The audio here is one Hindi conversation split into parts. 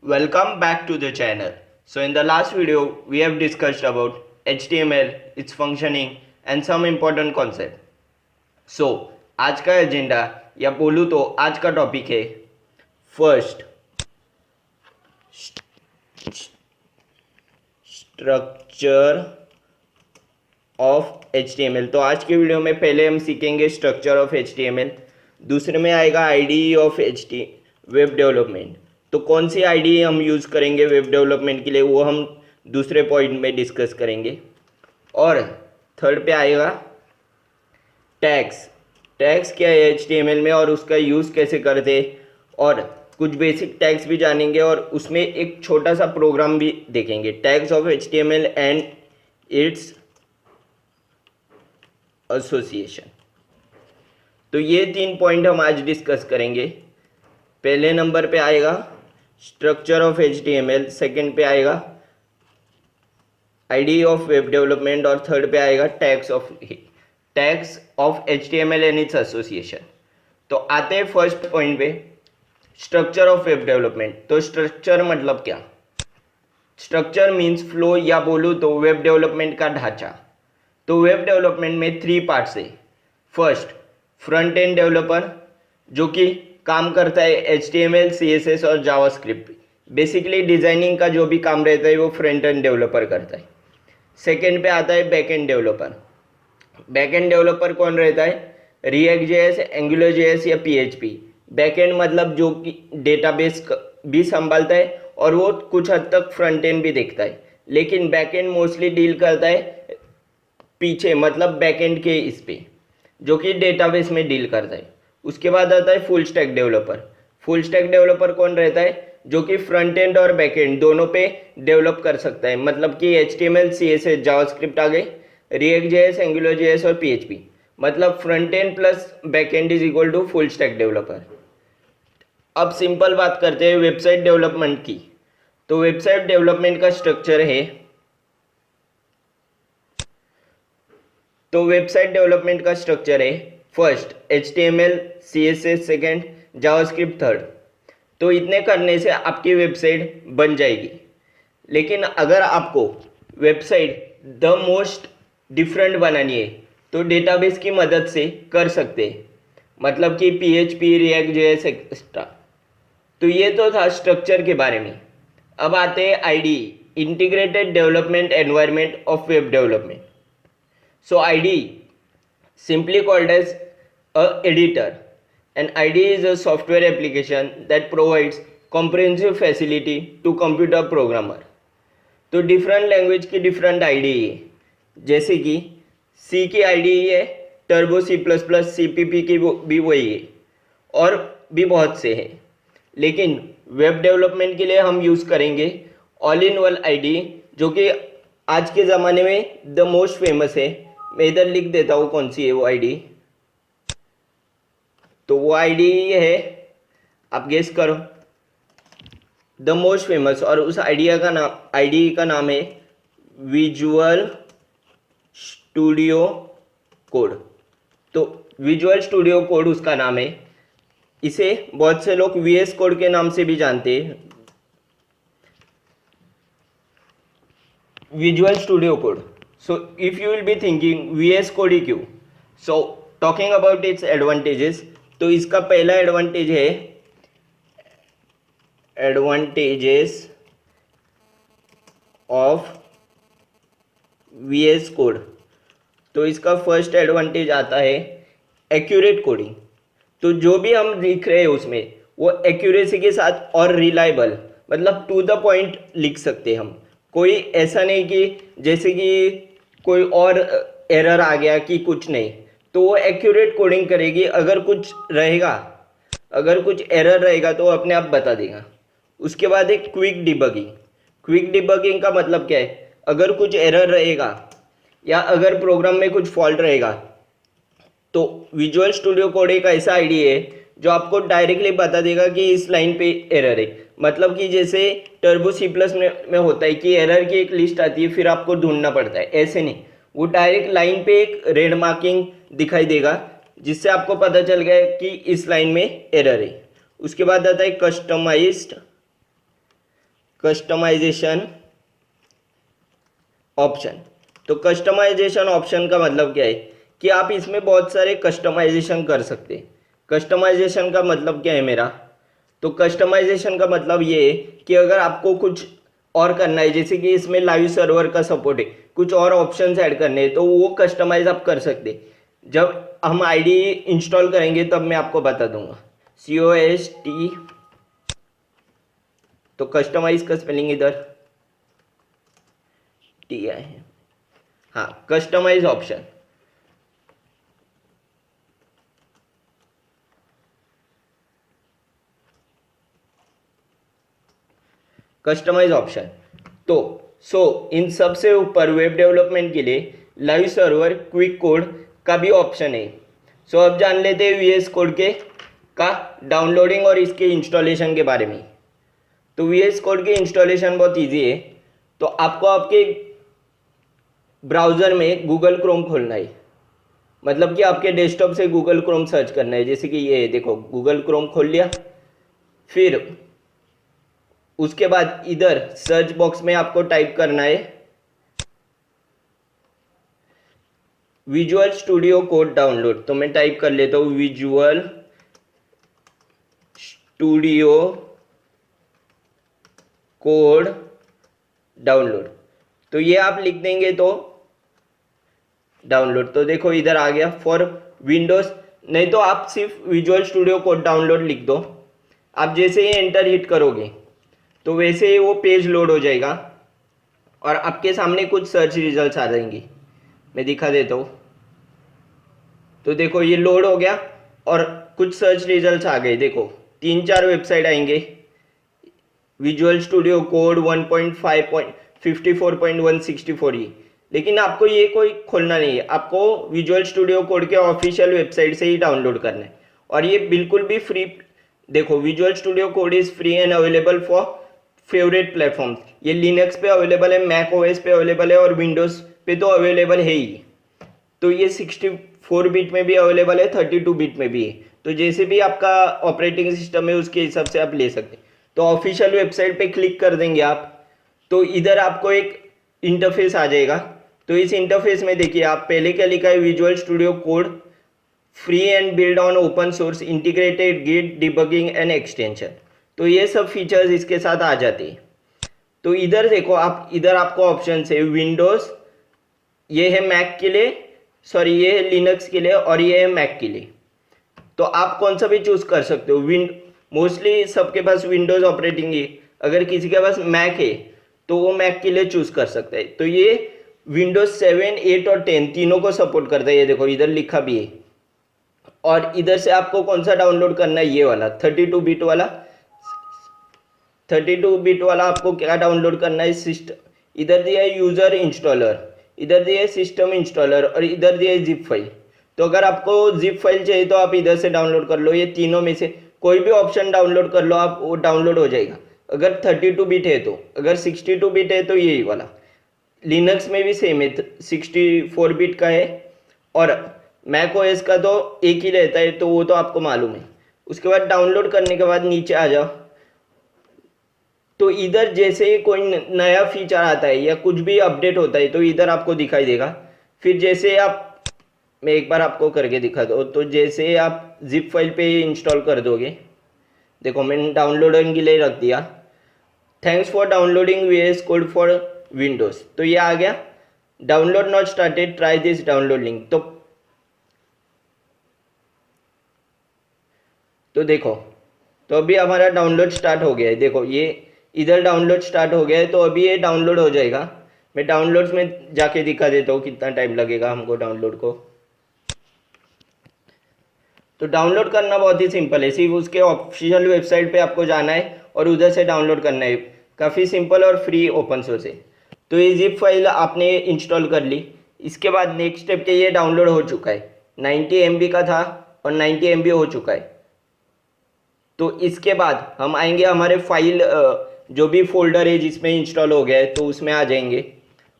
Welcome back to the channel. So in the last video we have discussed about HTML, its functioning and some important concept. So आज का एजेंडा या बोलूँ तो आज का टॉपिक है फर्स्ट स्ट्रक्चर ऑफ HTML। तो आज के वीडियो में पहले हम सीखेंगे स्ट्रक्चर ऑफ HTML, दूसरे में आएगा आईडीई ऑफ वेब डेवलपमेंट। तो कौन सी आईडीई हम यूज़ करेंगे वेब डेवलपमेंट के लिए वो हम दूसरे पॉइंट में डिस्कस करेंगे। और थर्ड पे आएगा टैग्स। टैग्स क्या है HTML में और उसका यूज़ कैसे करते, और कुछ बेसिक टैग्स भी जानेंगे और उसमें एक छोटा सा प्रोग्राम भी देखेंगे, tags of HTML and its association. तो ये 3 पॉइंट हम आज डिस्कस करेंगे। पहले नंबर पे आएगा स्ट्रक्चर ऑफ HTML, सेकंड पे आएगा आईडी ऑफ वेब डेवलपमेंट और थर्ड पे आएगा tags of HTML and its association. तो आते हैं फर्स्ट पॉइंट पे, स्ट्रक्चर ऑफ वेब डेवलपमेंट। तो स्ट्रक्चर मतलब क्या? स्ट्रक्चर मीन्स फ्लो या बोलूँ तो वेब डेवलपमेंट का ढांचा। तो वेब डेवलपमेंट में 3 पार्ट्स है। फर्स्ट फ्रंट एंड डेवलपर जो कि काम करता है HTML, CSS और जावास्क्रिप्ट। बेसिकली डिज़ाइनिंग का जो भी काम रहता है वो फ्रंट एंड डेवलपर करता है। सेकेंड पे आता है back end developer. Back end developer कौन रहता है? रिएक्ट जेएस, एंगुलर जेएस या PHP। बैक एंड मतलब जो कि डेटाबेस भी संभालता है और वो कुछ हद तक फ्रंट एंड भी देखता है, लेकिन बैक एंड मोस्टली डील करता है पीछे, मतलब बैक एंड के इस पे जो कि डेटाबेस में डील करता है। उसके बाद आता है full stack developer. Full stack developer कौन रहता है? जो कि फ्रंट एंड और बैक एंड दोनों पे डेवलप कर सकता है, मतलब कि HTML, CSS, जावास्क्रिप्ट आ गए, रिएक्ट जेएस, एंगुलर जेएस और PHP। मतलब front end plus back end is equal to full stack developer. अब सिंपल बात करते हैं वेबसाइट डेवलपमेंट की। तो वेबसाइट डेवलपमेंट का स्ट्रक्चर है, तो वेबसाइट डेवलपमेंट का स्ट्रक्चर है first HTML, CSS second, JavaScript third. तो इतने करने से आपकी वेबसाइट बन जाएगी। लेकिन अगर आपको वेबसाइट द मोस्ट डिफरेंट बनानी है तो डेटाबेस की मदद से कर सकते हैं, मतलब कि PHP, रिएक्ट जेएस एक्सेट्रा। तो ये तो था स्ट्रक्चर के बारे में। अब आते हैं IDE, integrated development environment of web development. So IDE, simply called as a editor. An IDE is a software application that provides comprehensive facility to computer programmer. तो डिफरेंट लैंग्वेज की डिफरेंट IDE है, जैसे कि C की IDE है टर्बो, C++, CPP की भी वही है और भी बहुत से हैं। लेकिन वेब डेवलपमेंट के लिए हम यूज़ करेंगे ऑल इन वन IDE, जो कि आज के ज़माने में द मोस्ट फेमस है। मैं इधर लिख देता हूँ कौन सी है वो IDE। तो वो IDE है, आप गेस करो, द मोस्ट फेमस, और उस IDE का नाम है विजुअल स्टूडियो कोड। तो विजुअल स्टूडियो कोड उसका नाम है। इसे बहुत से लोग VS कोड के नाम से भी जानते हैं, visual Studio code. So if you will be thinking VS Code ही क्यों? So talking about its advantages, तो इसका पहला एडवांटेज है एडवांटेजेस ऑफ VS Code। तो इसका फर्स्ट एडवांटेज आता है एक्यूरेट कोडिंग। तो जो भी हम लिख रहे हैं उसमें वो एक्यूरेसी के साथ और रिलायबल, मतलब टू द पॉइंट लिख सकते हैं हम। कोई ऐसा नहीं कि जैसे कि कोई और एरर आ गया कि कुछ नहीं, तो वो एक्यूरेट कोडिंग करेगी। अगर कुछ एरर रहेगा तो वो अपने आप बता देगा। उसके बाद एक क्विक डिबगिंग। क्विक डिबगिंग का मतलब क्या है? अगर कुछ एरर रहेगा या अगर प्रोग्राम में कुछ फॉल्ट रहेगा तो विजुअल स्टूडियो कोड एक ऐसा IDE है जो आपको डायरेक्टली बता देगा कि इस लाइन पे एरर है। मतलब कि जैसे टर्बो C++ में होता है कि एरर की एक लिस्ट आती है फिर आपको ढूंढना पड़ता है, ऐसे नहीं, वो डायरेक्ट लाइन पे एक रेड मार्किंग दिखाई देगा जिससे आपको पता चल गया कि इस लाइन में एरर है। उसके बाद आता है कस्टमाइजेशन ऑप्शन। तो कस्टमाइजेशन ऑप्शन का मतलब क्या है कि आप इसमें बहुत सारे कस्टमाइजेशन कर सकते हैं। कस्टमाइजेशन का मतलब क्या है मेरा, तो कस्टमाइजेशन का मतलब ये है कि अगर आपको कुछ और करना है, जैसे कि इसमें लाइव सर्वर का सपोर्ट है, कुछ और ऑप्शंस ऐड करने हैं, तो वो कस्टमाइज आप कर सकते हैं। जब हम आईडी इंस्टॉल करेंगे तब मैं आपको बता दूंगा। COST, तो कस्टमाइज का स्पेलिंग इधर TI है। हाँ, कस्टमाइज ऑप्शन। Customise option. तो इन सबसे ऊपर वेब डेवलपमेंट के लिए लाइव सर्वर, क्विक कोड का भी ऑप्शन है। अब जान लेते हैं VS कोड के का डाउनलोडिंग और इसके इंस्टॉलेशन के बारे में। तो VS कोड के इंस्टॉलेशन बहुत इजी है। तो आपको आपके ब्राउज़र में गूगल क्रोम खोलना है, मतलब कि आपके डेस्कटॉप से गूगल क्रोम सर्च करना है। जैसे कि ये देखो, गूगल क्रोम खोल लिया। फिर उसके बाद इधर सर्च बॉक्स में आपको टाइप करना है विजुअल स्टूडियो कोड डाउनलोड। तो मैं टाइप कर लेता हूँ विजुअल स्टूडियो कोड डाउनलोड। तो ये आप लिख देंगे तो डाउनलोड, तो देखो इधर आ गया फॉर विंडोज। नहीं तो आप सिर्फ विजुअल स्टूडियो कोड डाउनलोड लिख दो। आप जैसे ही एंटर हिट करोगे तो वैसे ही वो पेज लोड हो जाएगा और आपके सामने कुछ सर्च रिजल्ट्स आ जाएंगे। मैं दिखा देता हूँ। तो देखो ये लोड हो गया और कुछ सर्च रिजल्ट्स आ गए। देखो 3-4 वेबसाइट आएंगे, विजुअल स्टूडियो कोड 1.5.54.164 ही। लेकिन आपको ये कोई खोलना नहीं है, आपको विजुअल स्टूडियो कोड के ऑफिशियल वेबसाइट से ही डाउनलोड करना है और ये बिल्कुल भी फ्री। देखो visual Studio code is free and available for favourite platforms. ये लिनक्स पे अवेलेबल है, मैक OS पे अवेलेबल है और विंडोज़ पे तो अवेलेबल है ही। तो ये 64 बिट में भी अवेलेबल है, 32 बिट में भी है। तो जैसे भी आपका ऑपरेटिंग सिस्टम है उसके हिसाब से आप ले सकते हैं। तो ऑफिशियल वेबसाइट पे क्लिक कर देंगे आप, तो इधर आपको एक इंटरफेस आ जाएगा। तो इस इंटरफेस में देखिए आप पहले क्या लिखा है, Visual Studio code free and build on open source integrated git debugging and extension. तो ये सब फीचर्स इसके साथ आ जाते हैं। तो इधर देखो आप, इधर आपको ऑप्शन है विंडोज़, ये है मैक के लिए, सॉरी ये है लिनक्स के लिए और ये है मैक के लिए। तो आप कौन सा भी चूज कर सकते हो। मोस्टली सबके पास विंडोज़ ऑपरेटिंग है, अगर किसी के पास मैक है तो वो मैक के लिए चूज कर सकता है। तो ये विंडोज 7, 8 और 10 तीनों को सपोर्ट करता है। ये देखो इधर लिखा भी है। और इधर से आपको कौन सा डाउनलोड करना है, ये वाला 32 बिट वाला। 32 बिट वाला आपको क्या डाउनलोड करना है, सिस्टम, इधर दिया है यूजर इंस्टॉलर, इधर दिया है सिस्टम इंस्टॉलर और इधर दिया है जिप फाइल। तो अगर आपको जिप फाइल चाहिए तो आप इधर से डाउनलोड कर लो। ये तीनों में से कोई भी ऑप्शन डाउनलोड कर लो आप, वो डाउनलोड हो जाएगा अगर 32 बिट है तो। अगर 62 बिट है तो यही वाला। लिनक्स में भी सेम है, 64 बिट का है और मैक OS का तो एक ही रहता है, तो वो तो आपको मालूम है। उसके बाद डाउनलोड करने के बाद नीचे आ जाओ, तो इधर जैसे कोई नया फीचर आता है या कुछ भी अपडेट होता है तो इधर आपको दिखाई देगा। फिर जैसे आप, मैं एक बार आपको करके दिखा दो, तो जैसे आप जिप फाइल पे इंस्टॉल कर दोगे, देखो मैंने डाउनलोडिंग के लिए रख दिया, thanks for downloading VS code for Windows. तो ये आ गया, download not started, try this download link. तो देखो, तो अभी हमारा डाउनलोड स्टार्ट हो गया है। देखो ये इधर डाउनलोड स्टार्ट हो गया है, तो अभी ये डाउनलोड हो जाएगा। मैं डाउनलोड्स में जाके दिखा देता हूँ कितना टाइम लगेगा हमको डाउनलोड को। तो डाउनलोड करना बहुत ही सिंपल है, सिर्फ उसके ऑफिशियल वेबसाइट पे आपको जाना है और उधर से डाउनलोड करना है। काफ़ी सिंपल और फ्री ओपन सोर्स है। तो ये जिप फाइल आपने इंस्टॉल कर ली। इसके बाद नेक्स्ट स्टेप के ये डाउनलोड हो चुका है, 90 MB का था और 90 MB हो चुका है। तो इसके बाद हम आएंगे हमारे फाइल, जो भी फोल्डर है जिसमें इंस्टॉल हो गया है, तो उसमें आ जाएंगे।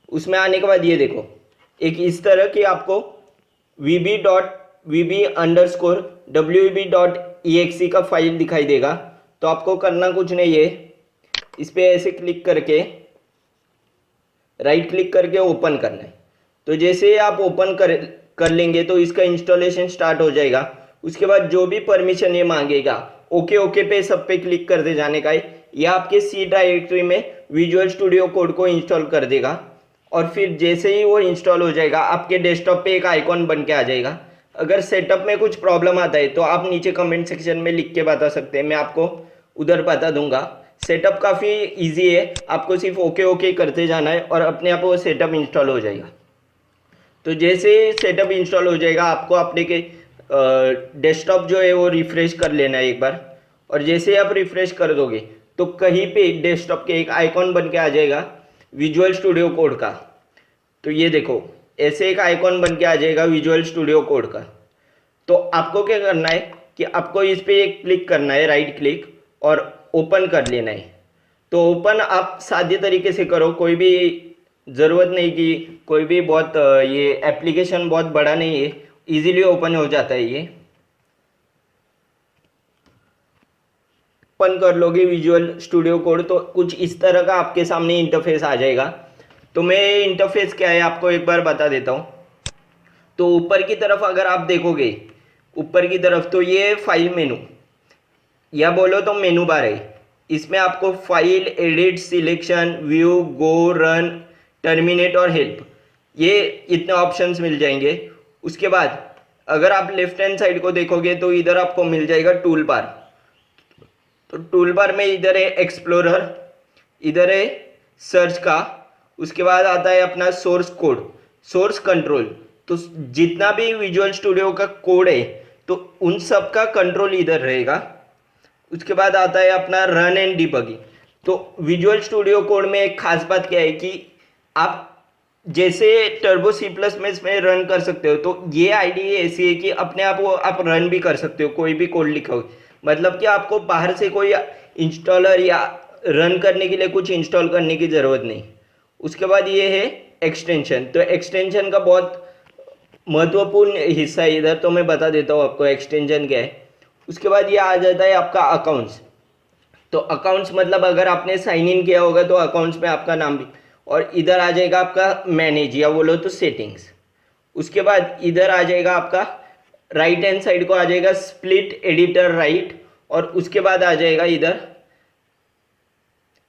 उसमें आने के बाद ये देखो, एक इस तरह की आपको vb_web.exe का फाइल दिखाई देगा। तो आपको करना कुछ नहीं है, इस पर ऐसे क्लिक करके राइट क्लिक करके ओपन करना है। तो जैसे आप ओपन कर लेंगे तो इसका इंस्टॉलेशन स्टार्ट हो जाएगा। उसके बाद जो भी परमिशन ये मांगेगा ओके ओके पे सब पे क्लिक करते जाने का है। यह आपके सी डायरेक्टरी में विजुअल स्टूडियो कोड को इंस्टॉल कर देगा और फिर जैसे ही वो इंस्टॉल हो जाएगा आपके डेस्कटॉप पे एक आइकॉन बन के आ जाएगा। अगर सेटअप में कुछ प्रॉब्लम आता है तो आप नीचे कमेंट सेक्शन में लिख के बता सकते हैं, मैं आपको उधर बता दूंगा। सेटअप काफ़ी इजी है, आपको सिर्फ ओके ओके करते जाना है और अपने आप वो सेटअप इंस्टॉल हो जाएगा। तो जैसे सेटअप इंस्टॉल हो जाएगा आपको अपने के डेस्कटॉप जो है वो रिफ्रेश कर लेना है एक बार। और जैसे आप रिफ्रेश कर दोगे तो कहीं पे डेस्कटॉप के एक आइकॉन बन के आ जाएगा विजुअल स्टूडियो कोड का। तो ये देखो ऐसे एक आइकॉन बन के आ जाएगा विजुअल स्टूडियो कोड का। तो आपको क्या करना है कि आपको इस पर एक क्लिक करना है, राइट क्लिक, और ओपन कर लेना है। तो ओपन आप सादे तरीके से करो, कोई भी ज़रूरत नहीं कि कोई भी बहुत ये एप्लीकेशन बहुत बड़ा नहीं है, इजीली ओपन हो जाता है। ये ओपन कर लोगे विजुअल स्टूडियो कोड तो कुछ इस तरह का आपके सामने इंटरफेस आ जाएगा। तो मैं इंटरफेस क्या है आपको एक बार बता देता हूँ। तो ऊपर की तरफ अगर आप देखोगे ऊपर की तरफ तो ये फाइल मेनू या बोलो तो मेनू बार है। इसमें आपको फाइल, एडिट, सिलेक्शन, व्यू, गो, रन, टर्मिनेट और हेल्प, ये इतने ऑप्शंस मिल जाएंगे। उसके बाद अगर आप लेफ्ट हैंड साइड को देखोगे तो इधर आपको मिल जाएगा टूल बार। तो टूल बार में इधर है एक्सप्लोरर, इधर है सर्च का, उसके बाद आता है अपना सोर्स कोड, सोर्स कंट्रोल। तो जितना भी विजुअल स्टूडियो का कोड है तो उन सब का कंट्रोल इधर रहेगा। उसके बाद आता है अपना रन एंड डिबगिंग। तो विजुअल स्टूडियो कोड में एक खास बात क्या है कि आप जैसे टर्बो सी प्लस में रन कर सकते हो, तो ये आईडी ऐसी है कि अपने आप वो आप रन भी कर सकते हो कोई भी कोड लिखा हो। मतलब कि आपको बाहर से कोई इंस्टॉलर या रन करने के लिए कुछ इंस्टॉल करने की ज़रूरत नहीं। उसके बाद ये है एक्सटेंशन। तो एक्सटेंशन का बहुत महत्वपूर्ण हिस्सा है इधर, तो मैं बता देता हूँ आपको एक्सटेंशन क्या है। उसके बाद ये आ जाता है आपका अकाउंट्स। तो अकाउंट्स मतलब अगर आपने साइन इन किया होगा तो अकाउंट्स में आपका नाम भी, और इधर आ जाएगा आपका मैनेज या बोलो तो सेटिंग्स। उसके बाद इधर आ जाएगा आपका राइट हैंड साइड को आ जाएगा स्प्लिट एडिटर राइट, और उसके बाद आ जाएगा इधर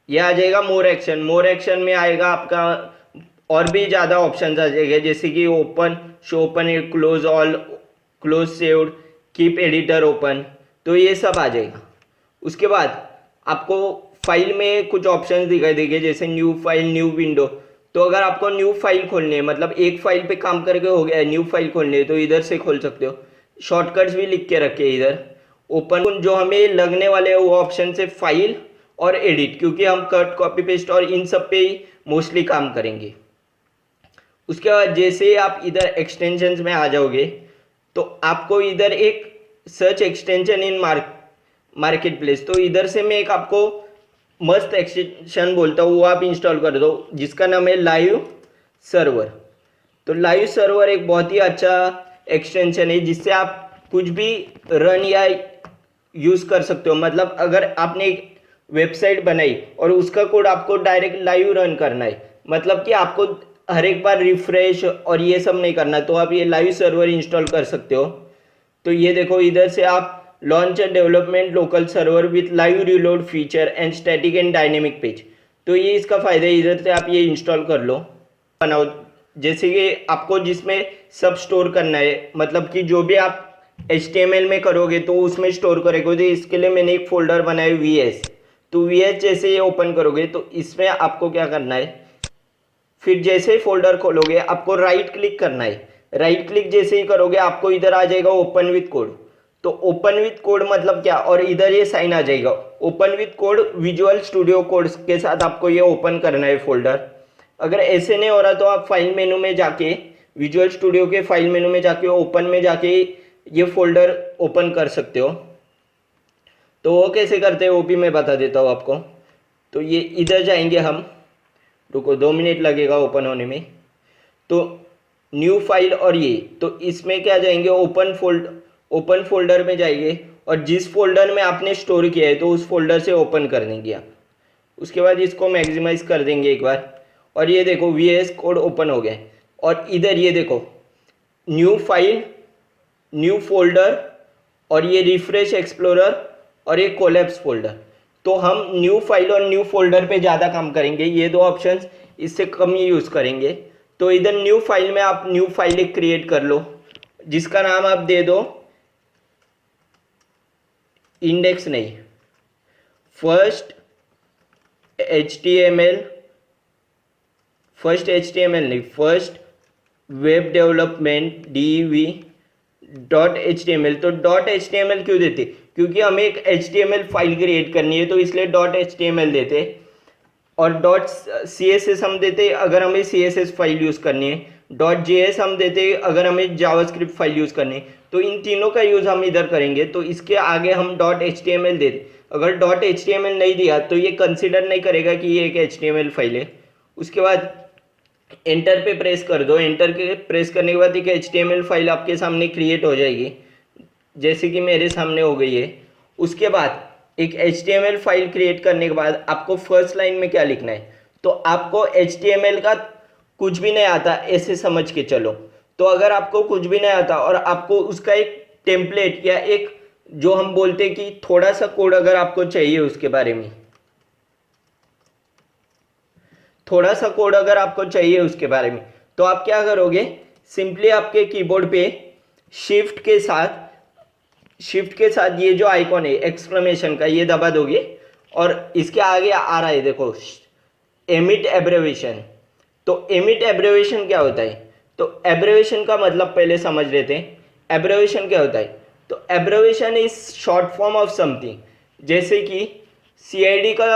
यह आ जाएगा मोर एक्शन। मोर एक्शन में आएगा आपका और भी ज़्यादा ऑप्शन आ जाएंगे, जैसे कि open, show open, close all, close saved, keep editor open, तो ये सब आ जाएगा। उसके बाद आपको फाइल में कुछ ऑप्शंस दिखाई देंगे जैसे न्यू फाइल, न्यू विंडो। तो अगर आपको न्यू फाइल खोलनी है, मतलब एक फाइल पे काम करके हो गया है, न्यू फाइल खोलनी है तो इधर से खोल सकते हो। शॉर्टकट्स भी लिख के रखे इधर। ओपन जो हमें लगने वाले हैं वो ऑप्शन से फाइल और एडिट, क्योंकि हम कट, कॉपी, पेस्ट और इन सब पे ही मोस्टली काम करेंगे। उसके बाद जैसे आप इधर एक्सटेंशंस में आ जाओगे तो आपको इधर एक search extension in market place, तो इधर से मैं एक आपको मस्त एक्सटेंशन बोलता हूँ, वो आप इंस्टॉल कर दो, जिसका नाम है लाइव सर्वर। तो लाइव सर्वर एक बहुत ही अच्छा एक्सटेंशन है जिससे आप कुछ भी रन या यूज़ कर सकते हो। मतलब अगर आपने एक वेबसाइट बनाई और उसका कोड आपको डायरेक्ट लाइव रन करना है, मतलब कि आपको हर एक बार रिफ्रेश और ये सब नहीं करना, तो आप ये लाइव सर्वर इंस्टॉल कर सकते हो। तो ये देखो इधर से आप launch development local server with live reload feature and static and dynamic page, तो ये इसका फ़ायदा है। इधर से आप ये इंस्टॉल कर लो, बनाओ, जैसे कि आपको जिसमें सब स्टोर करना है, मतलब कि जो भी आप HTML में करोगे तो उसमें स्टोर करोगे। तो इसके लिए मैंने एक फोल्डर बनाया VS। तो VS जैसे ये ओपन करोगे तो इसमें आपको क्या करना है, फिर जैसे ही फोल्डर खोलोगे आपको राइट क्लिक करना है। राइट क्लिक जैसे ही करोगे आपको इधर आ जाएगा ओपन विथ कोड। तो ओपन विथ कोड मतलब क्या, और इधर ये साइन आ जाएगा open with code visual Studio code के साथ आपको ये ओपन करना है फोल्डर। अगर ऐसे नहीं हो रहा तो आप फाइल मेनू में जाके, विजुअल स्टूडियो के फाइल मेनू में जाके ओपन में जाके ये फोल्डर ओपन कर सकते हो। तो वो कैसे करते हैं वो भी मैं बता देता हूँ आपको। तो ये इधर जाएंगे हम, रुको 2 मिनट लगेगा ओपन होने में। तो न्यू फाइल और ये, तो इसमें क्या जाएंगे ओपन फोल्डर में जाएंगे और जिस फोल्डर में आपने स्टोर किया है तो उस फोल्डर से ओपन कर देंगे आप। उसके बाद इसको मैक्सिमाइज कर देंगे एक बार, और ये देखो VS कोड ओपन हो गया है। और इधर ये देखो न्यू फाइल, न्यू फोल्डर, और ये रिफ्रेश एक्सप्लोरर, और ये कोलैप्स फोल्डर। तो हम न्यू फाइल और न्यू फोल्डर पे ज़्यादा काम करेंगे, ये दो ऑप्शंस इससे कम ही यूज़ करेंगे। तो इधर न्यू फाइल में आप न्यू फाइल एक क्रिएट कर लो, जिसका नाम आप दे दो इंडेक्स नहीं, फर्स्ट HTML नहीं, फर्स्ट वेब डेवलपमेंट DV.html। तो .html क्यों देते? क्योंकि हमें एक HTML फाइल क्रिएट करनी है, तो इसलिए .html देते। और .css हम देते अगर हमें CSS फाइल यूज़ करनी है, .js हम देते अगर हमें जावास्क्रिप्ट फाइल यूज़ करनी है। तो इन तीनों का यूज़ हम इधर करेंगे, तो इसके आगे हम .html देते। अगर .html नहीं दिया तो ये कंसिडर नहीं करेगा कि ये एक HTML फाइल है। उसके बाद एंटर पे प्रेस कर दो। एंटर के प्रेस करने के बाद एक HTML फाइल आपके सामने क्रिएट हो जाएगी, जैसे कि मेरे सामने हो गई है। उसके बाद एक HTML फाइल क्रिएट करने के बाद आपको फर्स्ट लाइन में क्या लिखना है? तो आपको HTML का कुछ भी नहीं आता ऐसे समझ के चलो। तो अगर आपको कुछ भी नहीं आता और आपको उसका एक टेम्पलेट या एक जो हम बोलते हैं कि थोड़ा सा कोड अगर आपको चाहिए, उसके बारे में थोड़ा सा कोड अगर आपको चाहिए उसके बारे में, तो आप क्या करोगे? सिंपली आपके कीबोर्ड पे शिफ्ट के साथ ये जो आइकॉन है एक्सक्लेमेशन का, ये दबा दोगे और इसके आगे आ रहा है देखो एमिट एब्रेविएशन। तो एमिट एब्रेविएशन क्या होता है? तो एब्रेविएशन का मतलब पहले समझ लेते हैं। एब्रेविएशन क्या होता है? तो एब्रेविएशन is short form of something, जैसे कि CID का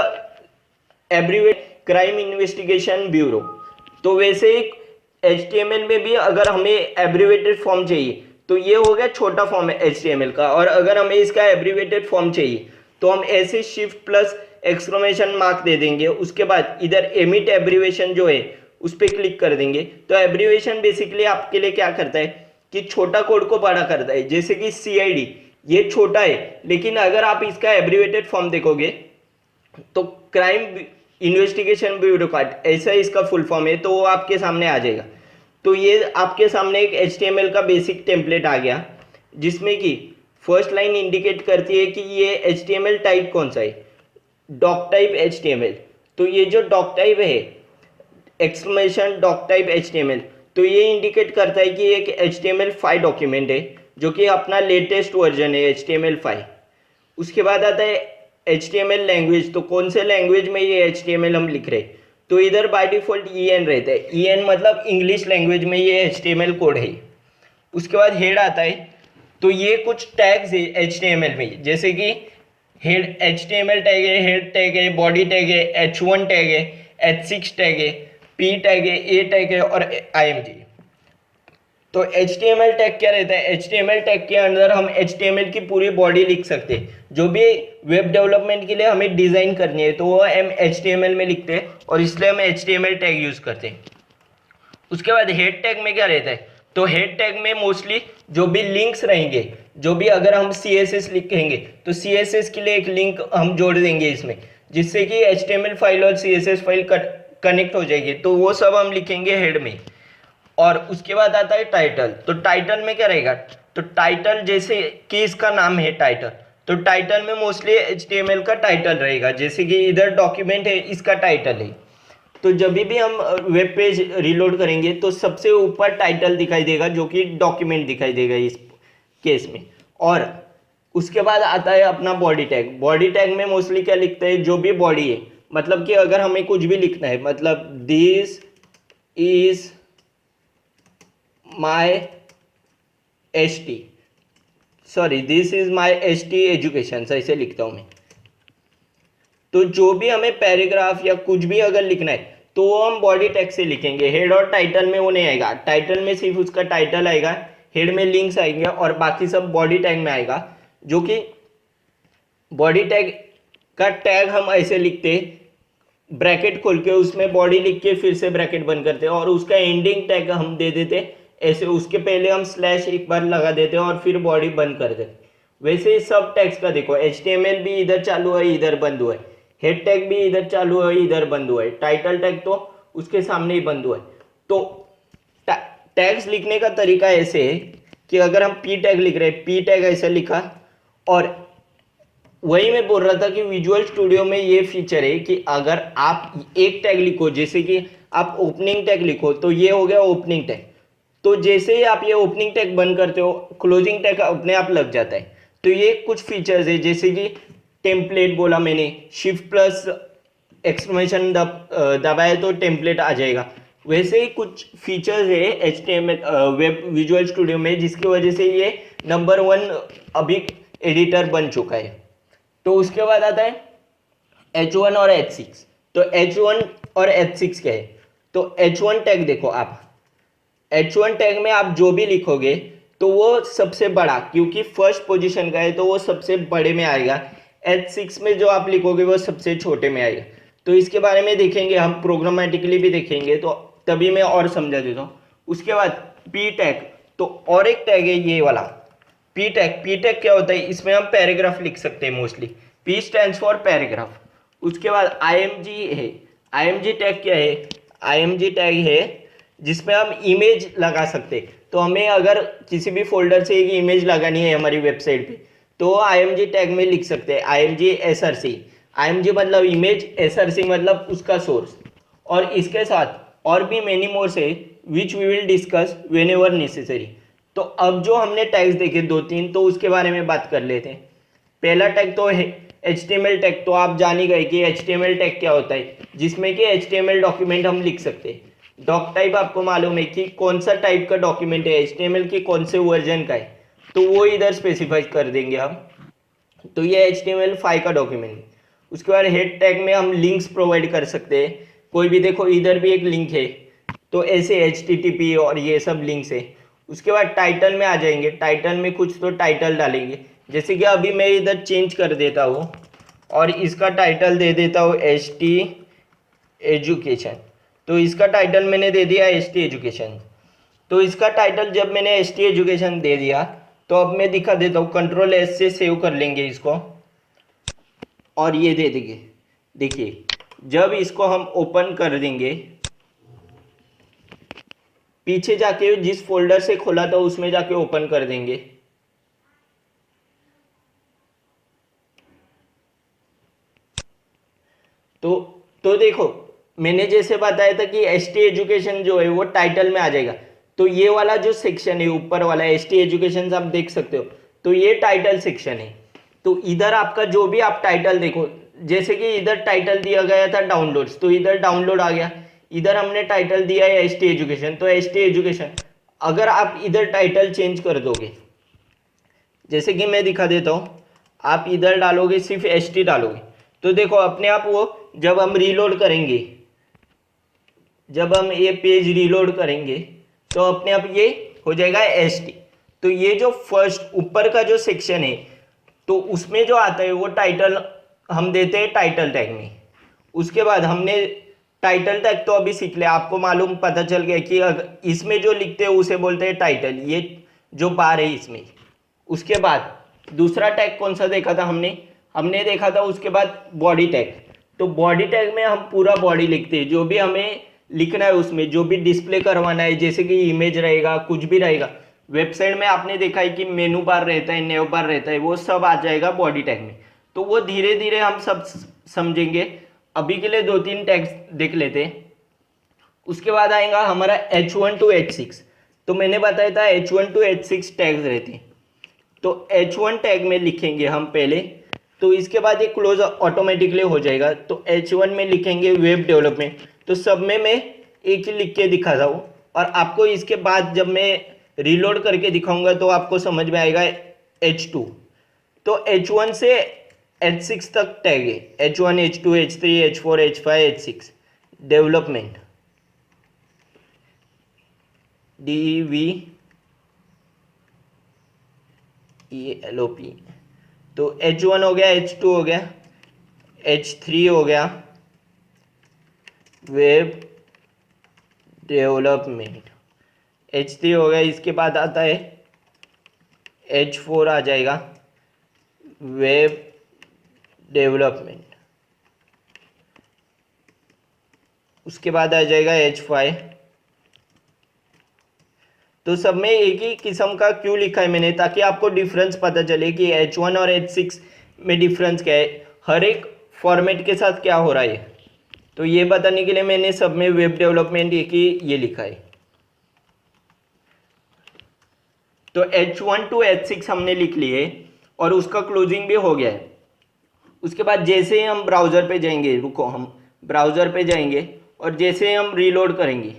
एब्रीवेट क्राइम इन्वेस्टिगेशन ब्यूरो। तो वैसे ही HTML में भी अगर हमें एब्रीवेटेड फॉर्म चाहिए तो ये हो गया छोटा फॉर्म है HTML का, और अगर हमें इसका एब्रीवेटेड फॉर्म चाहिए तो हम ऐसे शिफ्ट प्लस एक्सक्लेमेशन मार्क दे देंगे। उसके बाद इधर एमिट एब्रीवेशन जो है उस पर क्लिक कर देंगे। तो एब्रीवेशन बेसिकली आपके लिए क्या करता है कि छोटा कोड को बड़ा करता है। जैसे कि CID ये छोटा है, लेकिन अगर आप इसका एब्रीवेटेड फॉर्म देखोगे तो क्राइम इन्वेस्टिगेशन ब्यूरो ऐसा इसका फुल फॉर्म है, तो वो आपके सामने आ जाएगा। तो ये आपके सामने एक HTML का बेसिक टेम्पलेट आ गया, जिसमें कि फर्स्ट लाइन इंडिकेट करती है कि ये HTML टाइप कौन सा है, डॉक टाइप HTML। तो ये जो डॉक टाइप है एक्सक्लेमेशन डॉक टाइप HTML, तो ये इंडिकेट करता है कि एक HTML5 डॉक्यूमेंट है, जो कि अपना लेटेस्ट वर्जन है HTML5। उसके बाद आता है HTML लैंग्वेज। तो कौन से लैंग्वेज में ये HTML हम लिख रहे हैं? तो इधर बाय डिफॉल्ट EN रहता है। EN मतलब इंग्लिश लैंग्वेज में ये HTML कोड है। उसके बाद हेड आता है, तो ये कुछ टैग्स है HTML में, जैसे कि हेड HTML टैग है, हेड टैग है, बॉडी टैग है, H1 टैग है, H6 टैग है, P टैग है, A टैग है और IMG। तो HTML टैग क्या रहता है? HTML टैग के अंदर हम HTML की पूरी बॉडी लिख सकते हैं। जो भी वेब डेवलपमेंट के लिए हमें डिज़ाइन करनी है तो वो हम HTML में लिखते हैं, और इसलिए हम HTML टैग यूज़ करते हैं। उसके बाद हेड टैग में क्या रहता है? तो हेड टैग में मोस्टली जो भी लिंक्स रहेंगे, जो भी अगर हम CSS लिखेंगे तो CSS के लिए एक लिंक हम जोड़ देंगे इसमें, जिससे कि HTML फाइल और CSS फाइल कनेक्ट हो जाएगी। तो वो सब हम लिखेंगे हेड में। और उसके बाद आता है टाइटल। तो टाइटल में क्या रहेगा? तो टाइटल जैसे कि इसका नाम है टाइटल, तो टाइटल में मोस्टली HTML का टाइटल रहेगा, जैसे कि इधर डॉक्यूमेंट है इसका टाइटल है। तो जब भी हम वेब पेज रिलोड करेंगे तो सबसे ऊपर टाइटल दिखाई देगा, जो कि डॉक्यूमेंट दिखाई देगा इस केस में। और उसके बाद आता है अपना बॉडी टैग। बॉडी टैग में मोस्टली क्या लिखते हैं? जो भी बॉडी है, मतलब कि अगर हमें कुछ भी लिखना है, मतलब this is my this is my ST education, ऐसे लिखता हूँ मैं। तो जो भी हमें पैराग्राफ या कुछ भी अगर लिखना है तो वो हम बॉडी टैग से लिखेंगे। हेड और टाइटल में वो नहीं आएगा। टाइटल में सिर्फ उसका टाइटल आएगा, हेड में लिंक्स आएंगे और बाकी सब बॉडी टैग में आएगा। जो कि बॉडी टैग का टैग हम ऐसे लिखते हैं, ब्रैकेट खोल के उसमें बॉडी लिख के फिर से ब्रैकेट बंद करते हैं, और उसका एंडिंग टैग हम दे देते ऐसे। उसके पहले हम स्लैश एक बार लगा देते हैं और फिर बॉडी बंद कर देते। वैसे ही सब टैग्स का देखो, HTML भी इधर चालू है इधर बंद हुआ है। हेड टैग भी इधर चालू है इधर बंद हुआ है, टाइटल टैग तो उसके सामने ही बंद हुआ है। तो टैग्स लिखने का तरीका ऐसे है कि अगर हम पी टैग लिख रहे हैं, पी टैग ऐसे लिखा, और वही मैं बोल रहा था कि विजुअल स्टूडियो में ये फीचर है कि अगर आप एक टैग लिखो, जैसे कि आप ओपनिंग टैग लिखो तो ये हो गया ओपनिंग टैग, तो जैसे ही आप ये ओपनिंग टैग बंद करते हो क्लोजिंग टैग अपने आप लग जाता है। तो ये कुछ फीचर्स है, जैसे कि टेम्पलेट बोला मैंने, शिफ्ट प्लस एक्सक्लेमेशन दबाए तो टेम्पलेट आ जाएगा। वैसे ही कुछ फीचर्स है HTML वेब विजुअल स्टूडियो में, जिसकी वजह से ये नंबर 1 अभी एडिटर बन चुका है। तो उसके बाद आता है H1 और H6। तो H1 और H6 क्या है? तो H1 टैग देखो आप, H1 टैग में आप जो भी लिखोगे तो वो सबसे बड़ा, क्योंकि फर्स्ट पोजीशन का है तो वो सबसे बड़े में आएगा। H6 में जो आप लिखोगे वो सबसे छोटे में आएगा। तो इसके बारे में देखेंगे हम, प्रोग्रामेटिकली भी देखेंगे, तो तभी मैं और समझा देता हूँ। उसके बाद पी टैग, तो और एक टैग है ये वाला पी टैग। पी टैग क्या होता है? इसमें हम पैराग्राफ लिख सकते हैं mostly. P stands for paragraph. उसके बाद IMG है। IMG टैग क्या है? IMG टैग है जिसमें हम इमेज लगा सकते हैं। तो हमें अगर किसी भी फोल्डर से एक इमेज लगानी है हमारी वेबसाइट पे, तो IMG टैग में लिख सकते हैं IMG SRC। IMG मतलब इमेज, SRC मतलब उसका सोर्स। और इसके साथ और भी मेनी मोर से which we will discuss whenever necessary. तो अब जो हमने टैग्स देखे 2-3, तो उसके बारे में बात कर लेते हैं। पहला टैग तो है HTML टैग। तो आप जान ही गए कि HTML टैग क्या होता है, जिसमें कि HTML डॉक्यूमेंट हम लिख सकते हैं। डॉक टाइप आपको मालूम है कि कौन सा टाइप का डॉक्यूमेंट है, HTML की कौन से वर्जन का है, तो वो इधर स्पेसिफाई कर देंगे हम। तो ये HTML5 का डॉक्यूमेंट है। उसके बाद हेड टैग में हम लिंक्स प्रोवाइड कर सकते हैं। कोई भी देखो इधर भी एक लिंक है, तो ऐसे HTTP और ये सब लिंक्स है। उसके बाद टाइटल में आ जाएंगे। टाइटल में कुछ तो टाइटल डालेंगे, जैसे कि अभी मैं इधर चेंज कर देता हूँ और इसका टाइटल दे देता हूँ HT एजुकेशन। तो इसका टाइटल मैंने दे दिया HT एजुकेशन। तो इसका टाइटल जब मैंने HT एजुकेशन दे दिया, तो अब मैं दिखा देता हूँ, Ctrl+S से सेव कर लेंगे इसको और ये दे देंगे। देखिए जब इसको हम ओपन कर देंगे, पीछे जाके जिस फोल्डर से खोला था उसमें जाके ओपन कर देंगे, तो देखो मैंने जैसे बताया था कि HT एजुकेशन जो है वो टाइटल में आ जाएगा। तो ये वाला जो सेक्शन है ऊपर वाला HT एजुकेशन आप देख सकते हो, तो ये टाइटल सेक्शन है। तो इधर आपका जो भी आप टाइटल देखो, जैसे कि इधर टाइटल दिया गया था डाउनलोड्स, तो इधर डाउनलोड आ गया। इधर हमने टाइटल दिया है HT एजुकेशन, तो HT एजुकेशन। अगर आप इधर टाइटल चेंज कर दोगे, जैसे कि मैं दिखा देता हूँ, आप इधर डालोगे सिर्फ HT डालोगे, तो देखो अपने आप वो जब हम रीलोड करेंगे, जब हम ये पेज रीलोड करेंगे तो अपने आप ये हो जाएगा HT। तो ये जो फर्स्ट ऊपर का जो सेक्शन है, तो उसमें जो आता है वो टाइटल हम देते हैं टाइटल टैग में। उसके बाद हमने टाइटल टैग तो अभी सीख लिया, आपको मालूम पता चल गया कि इसमें जो लिखते हैं उसे बोलते हैं टाइटल, ये जो बार है इसमें। उसके बाद दूसरा टैग कौन सा देखा था हमने देखा था उसके बाद बॉडी टैग। तो बॉडी टैग में हम पूरा बॉडी लिखते हैं, जो भी हमें लिखना है उसमें, जो भी डिस्प्ले करवाना है, जैसे कि इमेज रहेगा, कुछ भी रहेगा। वेबसाइट में आपने देखा है कि मेनू बार रहता है, नेव बार रहता है, वो सब आ जाएगा बॉडी टैग में। तो वो धीरे धीरे हम सब समझेंगे। अभी के लिए 2-3 टैग्स देख लेते हैं। उसके बाद आएगा हमारा H1 to H6। तो मैंने बताया था H1 to H6 टैग्स रहते हैं। तो H1 टैग में लिखेंगे हम पहले, तो इसके बाद ये क्लोज ऑटोमेटिकली हो जाएगा। तो H1 में लिखेंगे वेब डेवलपमेंट। तो सब में मैं एक ही लिख के दिखा रहा हूँ, और आपको इसके बाद जब मैं रीलोड करके दिखाऊंगा तो आपको समझ में आएगा H2। तो H1 से H6 तक टैग है, H1 H2 H3 H4 H5 H6 development DEVELOP। तो H1 हो गया, H2 हो गया, H3 हो गया वेब डेवलपमेंट, H3 हो गया। इसके बाद आता है H4 आ जाएगा वेब डेवलपमेंट। उसके बाद आ जाएगा H5। तो सब में एक ही किस्म का क्यों लिखा है मैंने, ताकि आपको डिफरेंस पता चले कि H1 और H6 में डिफरेंस क्या है, हर एक फॉर्मेट के साथ क्या हो रहा है। तो ये बताने के लिए मैंने सब में वेब डेवलपमेंट एक ही ये लिखा है। तो H1 to H6 हमने लिख लिए और उसका क्लोजिंग भी हो गया है। उसके बाद जैसे ही हम ब्राउज़र पे जाएंगे, रुको, हम ब्राउज़र पे जाएंगे और जैसे ही हम रीलोड करेंगे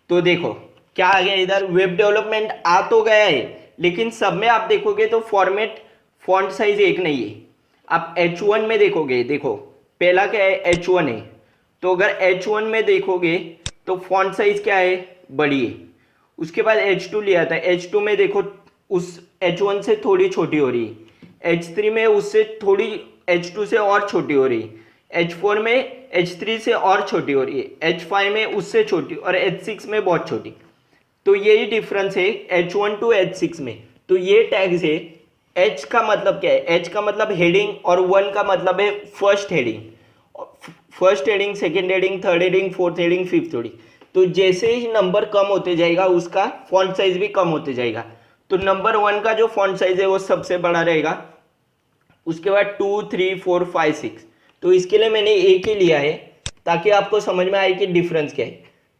तो देखो क्या आ गया, इधर वेब डेवलपमेंट आ तो गया है, लेकिन सब में आप देखोगे तो फॉर्मेट फॉन्ट साइज एक नहीं है। आप H1 में देखोगे, देखो पहला क्या है, H1 है। तो अगर H1 में देखोगे तो फॉन्ट साइज क्या है, बड़ी है। उसके बाद H2 लिया था, H2 में देखो उस H1 से थोड़ी छोटी हो रही है। H3 में उससे थोड़ी H2 से और छोटी हो रही है। H4 में H3 से और छोटी हो रही है। H5 में उससे छोटी और H6 में बहुत छोटी। तो यही डिफरेंस है H1 टू H6 में। तो ये टैग्स है। H का मतलब क्या है, H का मतलब हेडिंग और 1 का मतलब है first heading. First heading, second heading, third heading, fourth heading, fifth heading. तो जैसे ही नंबर कम होते जाएगा उसका फॉन्ट साइज भी कम होते जाएगा। तो नंबर 1 का जो फॉन्ट साइज है वो सबसे बड़ा रहेगा। उसके बाद 2, 3, 4, 5, 6। तो इसके लिए मैंने एक ही लिया है ताकि आपको समझ में आए कि डिफरेंस क्या है।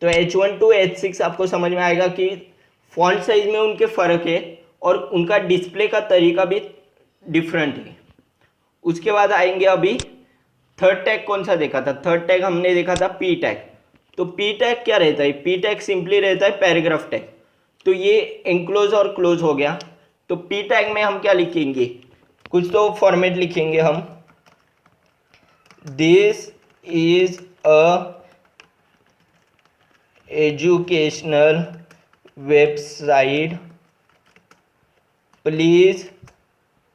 तो H1 टू H6 आपको समझ में आएगा कि फॉन्ट साइज में उनके फ़र्क है और उनका डिस्प्ले का तरीका भी डिफरेंट है। उसके बाद आएंगे अभी थर्ड टैग। कौन सा देखा था, थर्ड टैग हमने देखा था पी टैग। तो पी टैग क्या रहता है, पी टैग सिंपली रहता है पैराग्राफ टैग। तो ये एंक्लोज और क्लोज हो गया। तो पी टैग में हम क्या लिखेंगे, कुछ तो फॉर्मेट लिखेंगे हम। This is a educational website, please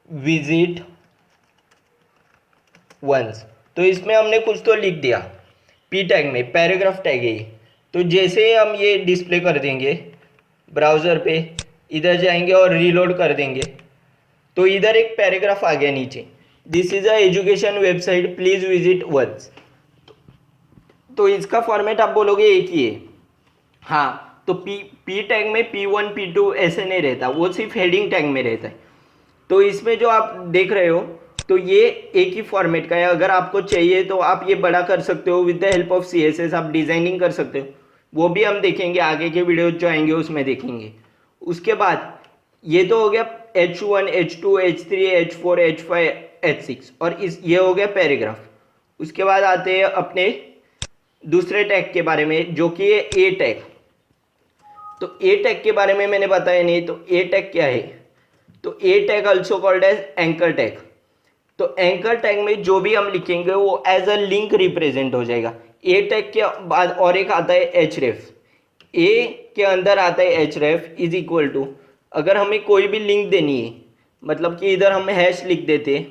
visit once. तो इसमें हमने कुछ तो लिख दिया पी टैग में, पैराग्राफ टैग है ये। तो जैसे ही हम ये डिस्प्ले कर देंगे ब्राउज़र पे, इधर जाएंगे और रीलोड कर देंगे तो इधर एक पैराग्राफ आ गया नीचे, this is a education website, please visit once. तो इसका फॉर्मेट आप बोलोगे एक ही है। हाँ, तो पी टैग में P1 P2 ऐसे नहीं रहता, वो सिर्फ हेडिंग टैग में रहता है। तो इसमें जो आप देख रहे हो तो ये एक ही फॉर्मेट का है। अगर आपको चाहिए तो आप ये बड़ा कर सकते हो with the help of CSS, आप डिजाइनिंग कर सकते हो। वो भी हम देखेंगे, आगे के वीडियो जो आएंगे उसमें देखेंगे। उसके बाद ये तो हो गया H1, H2, H3, H4, H5, H6 और इस ये हो गया पैराग्राफ। उसके बाद आते हैं अपने दूसरे टैग के बारे में जो कि है ए टैग। तो ए टैग के बारे में मैंने बताया नहीं, तो ए टैग क्या है, तो a tag also called as anchor tag. तो एंकर टैग में जो भी हम लिखेंगे वो एज अ लिंक रिप्रेजेंट हो जाएगा। ए टैग के बाद और एक आता है एचरेफ। ए के अंदर आता है एचरेफ इज इक्वल टू, अगर हमें कोई भी लिंक देनी है, मतलब कि इधर हम हैश लिख देते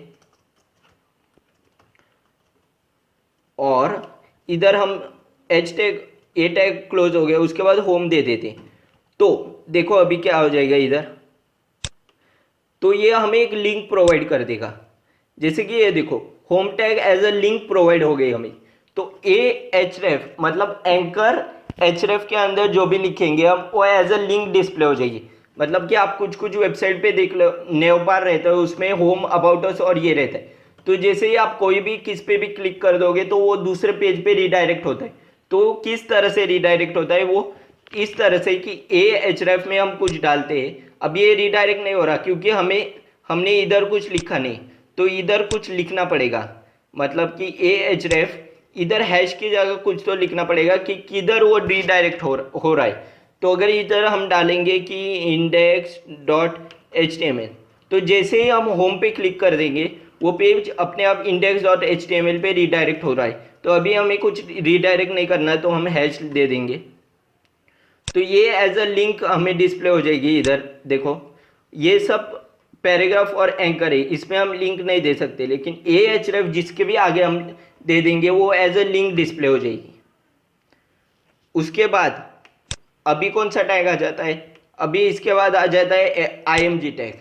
और इधर हम एच टैग, ए टैग क्लोज हो गया, उसके बाद होम दे देते। तो देखो अभी क्या हो जाएगा इधर, तो ये हमें एक लिंक प्रोवाइड कर देगा। जैसे कि ये देखो home tag as a link provide हो गई हमें। तो ए एच रेफ मतलब एंकर एच रेफ के अंदर जो भी लिखेंगे हम वो एज अ लिंक डिस्प्ले हो जाएगी। मतलब कि आप कुछ कुछ वेबसाइट पे देख लो, नेवबार रहता है उसमें होम, अबाउट अस और ये रहता है। तो जैसे ही आप कोई भी किस पे भी क्लिक कर दोगे तो वो दूसरे पेज पे रिडायरेक्ट होता है। तो किस तरह से रिडायरेक्ट होता है, वो इस तरह से कि ए एच रेफ में हम कुछ डालते हैं, अब ये रिडायरेक्ट नहीं हो रहा क्योंकि हमने इधर कुछ लिखा नहीं, तो इधर कुछ लिखना पड़ेगा। मतलब कि ए एच रेफ इधर हैश की जगह कुछ तो लिखना पड़ेगा कि किधर वो रिडायरेक्ट हो रहा है। तो अगर इधर हम डालेंगे कि index.html, तो जैसे ही हम होम पे क्लिक कर देंगे वो पेज अपने आप index.html पे रिडायरेक्ट हो रहा है। तो अभी हमें कुछ रिडायरेक्ट नहीं करना है, तो हम हैश दे देंगे। तो ये एज अ लिंक हमें डिस्प्ले हो जाएगी। इधर देखो ये सब पैराग्राफ और एंकर है, इसमें हम लिंक नहीं दे सकते, लेकिन ए एच रेफ जिसके भी आगे हम दे देंगे वो एज अ लिंक डिस्प्ले हो जाएगी। उसके बाद अभी कौन सा टैग आ जाता है, अभी इसके बाद आ जाता है IMG टैग।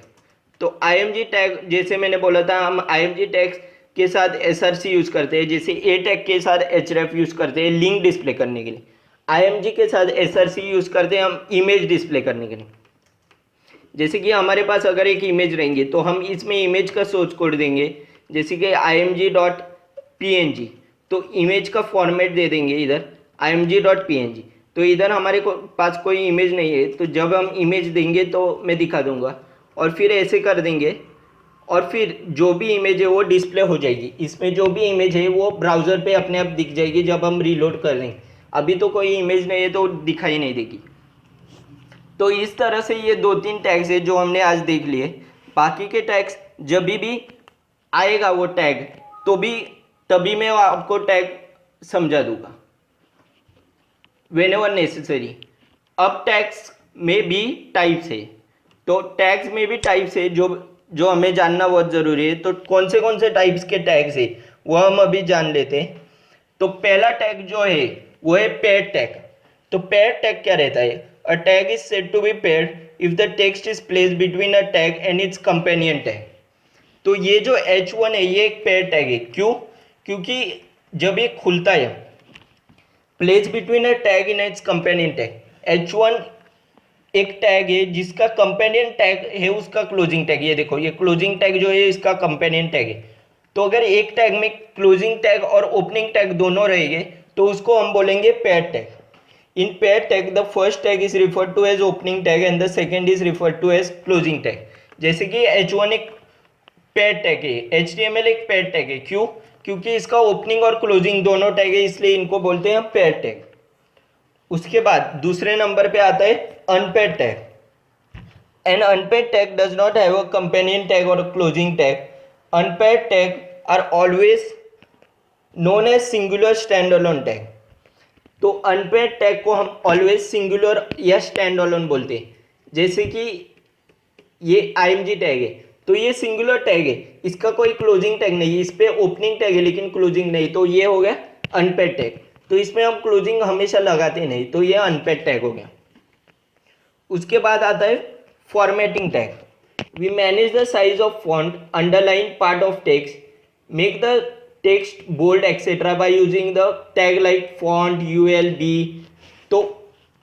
तो IMG टैग जैसे मैंने बोला था, हम IMG टैग के साथ src यूज़ करते हैं, जैसे ए टैग के साथ href यूज़ करते हैं लिंक डिस्प्ले करने के लिए, img के साथ src यूज़ करते हैं हम इमेज डिस्प्ले करने के लिए। जैसे कि हमारे पास अगर एक इमेज रहेंगे तो हम इसमें इमेज का सोर्स कोड देंगे, जैसे कि img.png, तो इमेज का फॉर्मेट दे देंगे इधर img.png। तो इधर हमारे पास कोई इमेज नहीं है, तो जब हम इमेज देंगे तो मैं दिखा दूंगा, और फिर ऐसे कर देंगे और फिर जो भी इमेज है वो डिस्प्ले हो जाएगी। इसमें जो भी इमेज है वो ब्राउज़र पे अपने आप दिख जाएगी जब हम रीलोड कर देंगे। अभी तो कोई इमेज नहीं है तो दिखाई नहीं देगी। तो इस तरह से ये 2-3 टैग्स है जो हमने आज देख लिए। बाकी के टैग्स जब भी आएगा वो टैग तो भी तभी मैं आपको टैग समझा दूंगा whenever necessary। अब टैग्स में भी टाइप्स है, तो टैग्स में भी टाइप्स है जो हमें जानना बहुत ज़रूरी है। तो कौन से टाइप्स के टैग्स है वो हम अभी जान लेते हैं। तो पहला टैग जो है वो है पेयर्ड टैग। तो पेयर्ड टैग क्या रहता है? A tag is said to be paired if the text is placed between a tag and its companion tag. तो ये जो H1 है ये एक पेयर्ड टैग है। क्यों? क्योंकि जब ये खुलता है, place between a tag in its companion tag, H1 एक टैग है जिसका कंपेनियन टैग है उसका क्लोजिंग टैग। ये देखो, ये क्लोजिंग टैग जो है इसका कंपेनियन टैग है। तो अगर एक टैग में क्लोजिंग टैग और ओपनिंग टैग दोनों रहेंगे तो उसको हम बोलेंगे paired tag. In paired tag the first tag is referred to as opening tag and the second is referred to as closing tag. जैसे कि H1 एक पेयर्ड टैग है, HTML एक पेयर्ड टैग है। क्यों? क्योंकि इसका ओपनिंग और क्लोजिंग दोनों टैग है, इसलिए इनको बोलते हैं पेयर्ड टैग। उसके बाद दूसरे नंबर पे आता है unpaired tag. An unpaired tag does not have a companion tag और closing tag. Unpaired tag are always known as singular stand alone tag. तो अनपेयर्ड टैग को हम ऑलवेज सिंगुलर या स्टैंड अलोन बोलते हैं। जैसे कि ये img टैग है तो ये सिंगुलर टैग है, इसका कोई क्लोजिंग टैग नहीं है, इस पे ओपनिंग टैग है लेकिन क्लोजिंग नहीं, तो ये हो गया अनपेयर्ड टैग। तो इसमें हम क्लोजिंग हमेशा लगाते नहीं, तो ये अनपेयर्ड टैग हो गया। उसके बाद आता है formatting tag. We manage the size of font, underline part of text, make the text bold etcetera by using the tag like font ULD। तो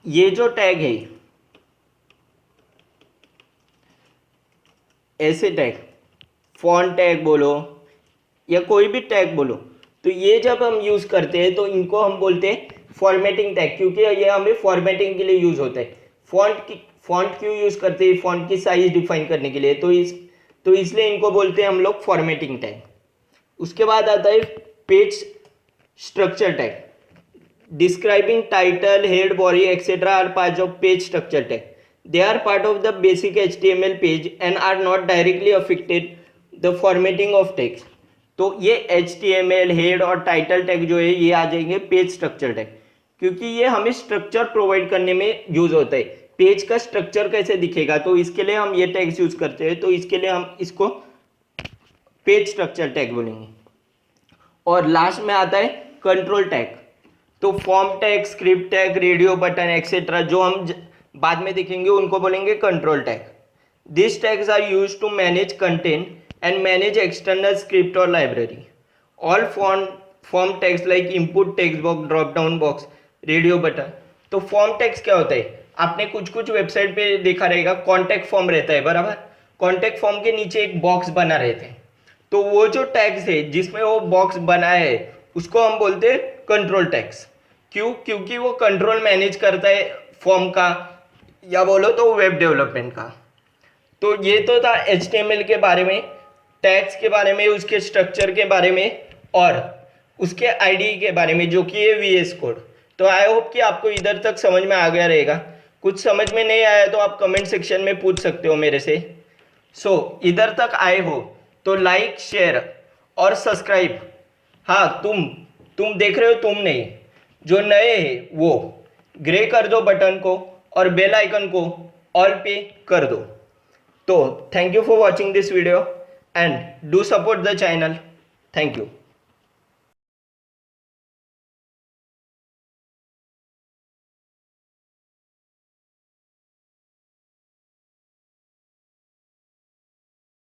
ये जो टैग है, ऐसे टैग, फॉन्ट टैग बोलो या कोई भी टैग बोलो, तो ये जब हम यूज़ करते हैं तो इनको हम बोलते हैं फॉर्मेटिंग टैग, क्योंकि ये हमें फॉर्मेटिंग के लिए यूज़ होता है। फॉन्ट क्यों यूज़ करते हैं? फॉन्ट की साइज डिफाइन करने के लिए, तो इसलिए इनको बोलते हैं हम लोग फॉर्मेटिंग टैग। उसके बाद आता है page structure tag. Describing title, head, body etcetera are part of page structure tag. They are part of the basic HTML page and are not directly affected the formatting of text। तो ये HTML, हेड और टाइटल टैग जो है ये आ जाएंगे पेज स्ट्रक्चर टैग, क्योंकि ये हमें स्ट्रक्चर प्रोवाइड करने में यूज होता है। पेज का स्ट्रक्चर कैसे दिखेगा तो इसके लिए हम ये टैग्स यूज करते हैं, तो इसके लिए हम इसको पेज स्ट्रक्चर टैग बोलेंगे। और लास्ट में आता है कंट्रोल टैग। तो form tag, script tag, radio button etcetera जो हम बाद में देखेंगे उनको बोलेंगे control tag. This tags are use to manage content and manage external script और library. All form tags like input text box, drop down box, radio button. तो फॉर्म टैग्स क्या होता है? आपने कुछ वेबसाइट पे देखा रहेगा, कॉन्टैक्ट फॉर्म रहता है, बराबर। कॉन्टैक्ट फॉर्म के नीचे एक बॉक्स बना रहता है, तो वो जो टैग्स है जिसमें वो बॉक्स बना है उसको हम बोलते हैं कंट्रोल टैग्स। क्यों? क्योंकि वो कंट्रोल मैनेज करता है फॉर्म का, या बोलो तो वेब डेवलपमेंट का। तो ये तो था HTML के बारे में, टैग्स के बारे में, उसके स्ट्रक्चर के बारे में और उसके IDE के बारे में जो कि है VS कोड। तो आई होप कि आपको इधर तक समझ में आ गया रहेगा। कुछ समझ में नहीं आया तो आप कमेंट सेक्शन में पूछ सकते हो मेरे से। इधर तक आए हो तो लाइक, शेयर और सब्सक्राइब। हाँ, तुम देख रहे हो, तुम नहीं, जो नए हैं वो ग्रे कर दो बटन को और बेल आइकन को ऑल पे कर दो। तो thank you for watching this video and do support the channel. Thank you.